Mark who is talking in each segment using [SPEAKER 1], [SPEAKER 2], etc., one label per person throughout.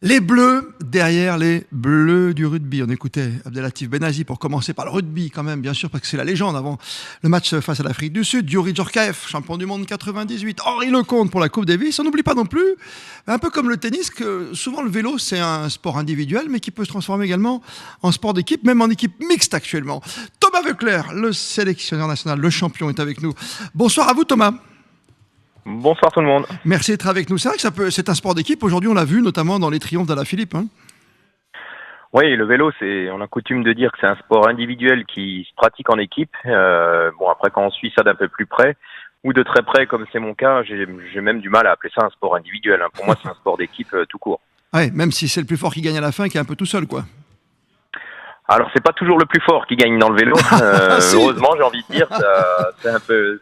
[SPEAKER 1] Les Bleus derrière les Bleus du rugby. On écoutait Abdelatif Benazi pour commencer par le rugby quand même, bien sûr, parce que c'est la légende avant le match face à l'Afrique du Sud. Youri Djorkaeff, champion du monde 98. Henri Lecomte pour la Coupe Davis. On n'oublie pas non plus, un peu comme le tennis, que souvent le vélo c'est un sport individuel, mais qui peut se transformer également en sport d'équipe, même en équipe mixte actuellement. Thomas Voeckler, le sélectionneur national, le champion, est avec nous. Bonsoir à vous Thomas.
[SPEAKER 2] Bonsoir tout le monde.
[SPEAKER 1] Merci d'être avec nous. C'est vrai que c'est un sport d'équipe. Aujourd'hui, on l'a vu notamment dans les triomphes d'Alaphilippe.
[SPEAKER 2] Oui, le vélo, on a coutume de dire que c'est un sport individuel qui se pratique en équipe. Bon, après, quand on suit ça d'un peu plus près, ou de très près, comme c'est mon cas, j'ai même du mal à appeler ça un sport individuel. Pour moi, c'est un sport d'équipe tout court.
[SPEAKER 1] Ouais, même si c'est le plus fort qui gagne à la fin, qui est un peu tout seul, quoi.
[SPEAKER 2] Alors, c'est pas toujours le plus fort qui gagne dans le vélo. Heureusement, j'ai envie de dire, c'est un peu,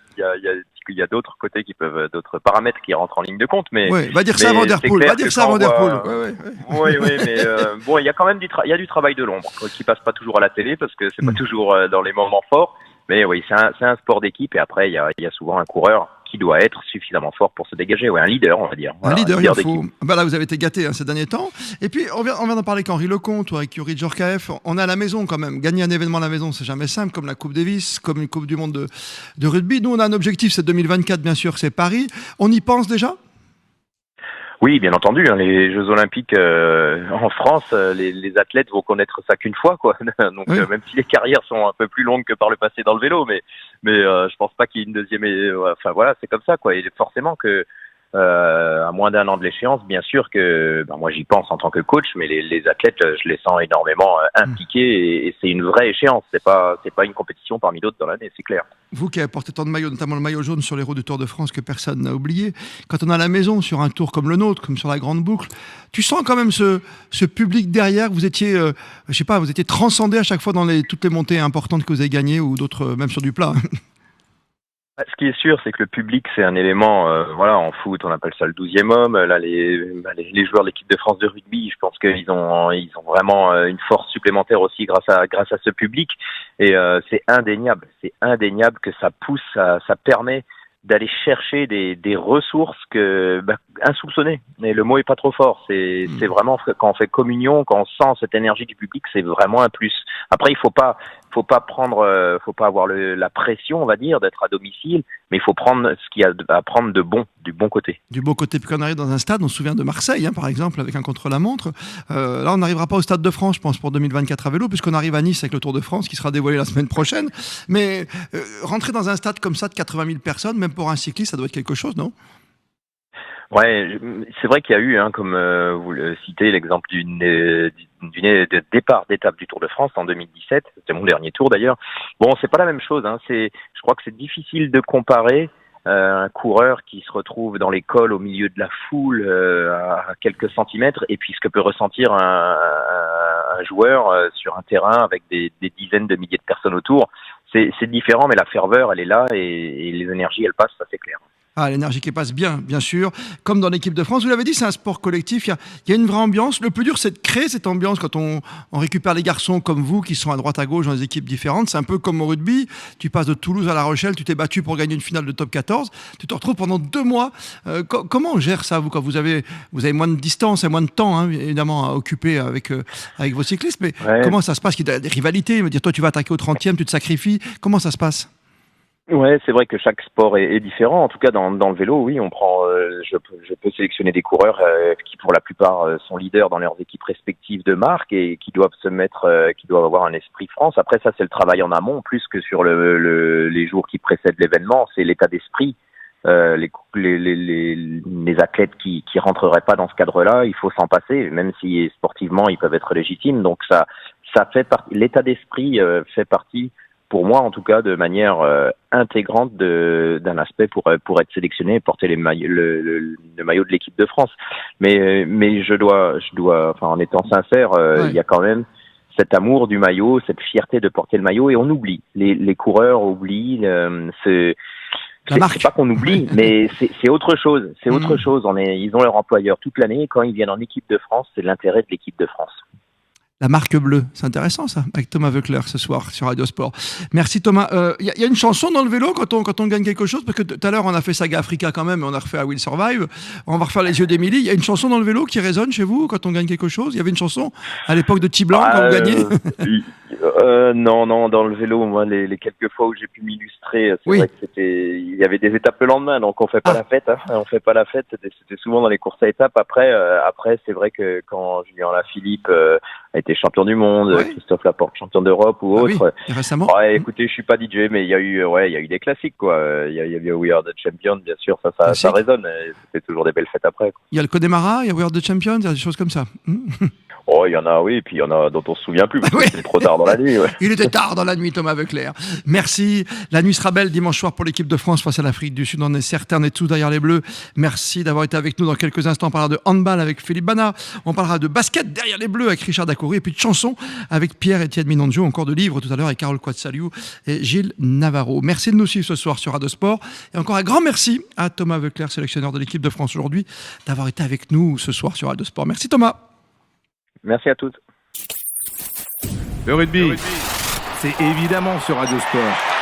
[SPEAKER 2] il y a d'autres côtés d'autres paramètres qui rentrent en ligne de compte, mais.
[SPEAKER 1] Oui, va dire ça à Van Der Poel. Va dire ça à Van Der Poel.
[SPEAKER 2] Oui, mais bon, il y a quand même il y a du travail de l'ombre qui passe pas toujours à la télé parce que c'est pas toujours dans les moments forts. Mais oui, c'est un sport d'équipe et après il y a souvent un coureur qui doit être suffisamment fort pour se dégager. Ouais, un leader, on va dire.
[SPEAKER 1] Voilà, un leader il faut. Là, vous avez été gâtés ces derniers temps. Et puis, on vient d'en parler avec Henri Lecomte ou avec Youri Djorkaeff. On est à la maison quand même. Gagner un événement à la maison, c'est jamais simple, comme la Coupe Davis, comme une Coupe du Monde de rugby. Nous, on a un objectif, c'est 2024, bien sûr, c'est Paris. On y pense déjà ?
[SPEAKER 2] Oui, bien entendu. Les Jeux Olympiques en France, les athlètes vont connaître ça qu'une fois, quoi. Donc, oui. Même si les carrières sont un peu plus longues que par le passé dans le vélo, mais je pense pas qu'il y ait une deuxième. Enfin voilà, c'est comme ça, quoi. Et forcément que à moins d'un an de l'échéance, bien sûr que moi j'y pense en tant que coach, mais les athlètes, je les sens énormément impliqués et c'est une vraie échéance. C'est pas une compétition parmi d'autres dans l'année, c'est clair.
[SPEAKER 1] Vous qui avez porté tant de maillots, notamment le maillot jaune sur les routes du Tour de France que personne n'a oublié, quand on est à la maison sur un tour comme le nôtre, comme sur la Grande Boucle, tu sens quand même ce public derrière. Vous étiez, je sais pas, vous étiez transcendé à chaque fois dans toutes les montées importantes que vous avez gagnées ou d'autres, même sur du plat.
[SPEAKER 2] Ce qui est sûr, c'est que le public, c'est un élément, en foot, on appelle ça le 12e homme. Là, les joueurs de l'équipe de France de rugby, je pense qu'ils ont vraiment une force supplémentaire aussi grâce à ce public. Et c'est indéniable que ça pousse, ça permet d'aller chercher des ressources insoupçonnées. Mais le mot est pas trop fort. C'est vraiment quand on fait communion, quand on sent cette énergie du public, c'est vraiment un plus. Après, il faut pas avoir la pression, on va dire, d'être à domicile, mais il faut prendre ce qu'il y a à prendre du bon côté.
[SPEAKER 1] Du bon côté, puis quand on arrive dans un stade, on se souvient de Marseille, par exemple, avec un contre-la-montre. Là, on n'arrivera pas au Stade de France, je pense, pour 2024 à vélo, puisqu'on arrive à Nice avec le Tour de France, qui sera dévoilé la semaine prochaine. Mais rentrer dans un stade comme ça de 80 000 personnes, même pour un cycliste, ça doit être quelque chose, non ?
[SPEAKER 2] Ouais, c'est vrai qu'il y a eu, comme vous le citez, l'exemple du départ d'étape du Tour de France en 2017. C'était mon dernier tour d'ailleurs. Bon, c'est pas la même chose. Je crois que c'est difficile de comparer un coureur qui se retrouve dans les cols au milieu de la foule à quelques centimètres et puis ce que peut ressentir un joueur sur un terrain avec des dizaines de milliers de personnes autour. C'est différent, mais la ferveur, elle est là et les énergies, elles passent, ça c'est clair.
[SPEAKER 1] Ah, l'énergie qui passe bien sûr, comme dans l'équipe de France. Vous l'avez dit, c'est un sport collectif, il y a une vraie ambiance. Le plus dur, c'est de créer cette ambiance quand on récupère les garçons comme vous, qui sont à droite à gauche dans des équipes différentes. C'est un peu comme au rugby, tu passes de Toulouse à La Rochelle, tu t'es battu pour gagner une finale de top 14, tu te retrouves pendant 2 mois. Comment on gère ça, vous, quand vous avez moins de distance et moins de temps, évidemment, à occuper avec vos cyclistes, mais ouais. Comment ça se passe? Il y a des rivalités, me dire, toi tu vas attaquer au 30e, tu te sacrifies, comment ça se passe?
[SPEAKER 2] Ouais, c'est vrai que chaque sport est différent. En tout cas, dans le vélo, oui, on prend. Je peux sélectionner des coureurs qui, pour la plupart, sont leaders dans leurs équipes respectives de marque et qui doivent qui doivent avoir un esprit France. Après, ça, c'est le travail en amont, plus que sur les jours qui précèdent l'événement. C'est l'état d'esprit. Les athlètes qui rentreraient pas dans ce cadre-là, il faut s'en passer, même si sportivement ils peuvent être légitimes. Donc ça fait partie. L'état d'esprit fait partie. Pour moi, en tout cas, de manière intégrante d'un aspect pour être sélectionné et porter le maillot de l'équipe de France. Mais je dois, enfin, en étant sincère, ouais. Il y a quand même cet amour du maillot, cette fierté de porter le maillot, et on oublie. Les coureurs oublient. C'est pas qu'on oublie, mais c'est autre chose. C'est autre chose. Ils ont leur employeur toute l'année. Et quand ils viennent en équipe de France, c'est l'intérêt de l'équipe de France.
[SPEAKER 1] La marque bleue, c'est intéressant ça, avec Thomas Voeckler ce soir sur Radio Sport. Merci Thomas. Y a une chanson dans le vélo quand on gagne quelque chose, parce que tout à l'heure on a fait Saga Africa quand même, et on a refait I Will Survive. On va refaire Les Yeux d'Émilie. Il y a une chanson dans le vélo qui résonne chez vous quand on gagne quelque chose? Il y avait une chanson à l'époque de Tiblan quand vous gagnez?
[SPEAKER 2] Non, dans le vélo, moi, les quelques fois où j'ai pu m'illustrer, c'est
[SPEAKER 1] Oui.
[SPEAKER 2] vrai que il y avait des étapes le lendemain, donc on fait pas la fête, hein. On fait pas la fête. C'était souvent dans les courses à étapes. Après, c'est vrai que quand Julien Lafilippe a été champion du monde,
[SPEAKER 1] Ouais.
[SPEAKER 2] Christophe Laporte champion d'Europe ou autre.
[SPEAKER 1] Oui, et récemment.
[SPEAKER 2] Ouais, écoutez, je suis pas DJ, mais il y a eu des classiques, quoi. Il y a eu We Are the Champion, bien sûr, ça
[SPEAKER 1] Classique.
[SPEAKER 2] résonne. Et c'était toujours des belles fêtes après, quoi.
[SPEAKER 1] Il y a le Connemara, il y a We Are the Champions, il y a des choses comme ça.
[SPEAKER 2] Oh, il y en a, oui, et puis il y en a dont on se souvient plus, parce que
[SPEAKER 1] Oui.
[SPEAKER 2] c'était trop tard dans la nuit, ouais.
[SPEAKER 1] Il était tard dans la nuit, Thomas Voeckler. Merci. La nuit sera belle dimanche soir pour l'équipe de France face à l'Afrique du Sud. On est certain, on est tous derrière les Bleus. Merci d'avoir été avec nous. Dans quelques instants, on parlera de handball avec Philippe Bana. On parlera de basket derrière les Bleus avec Richard Dacoury. Et puis de chansons avec Pierre-Étienne Minondio. Encore de livres tout à l'heure avec Carole Quatsaliou et Gilles Navarro. Merci de nous suivre ce soir sur Radio Sport. Et encore un grand merci à Thomas Voeckler, sélectionneur de l'équipe de France aujourd'hui, d'avoir été avec nous ce soir sur Radio Sport. Merci Thomas.
[SPEAKER 2] Merci à toutes.
[SPEAKER 3] Le rugby, c'est évidemment sur Radio Sport.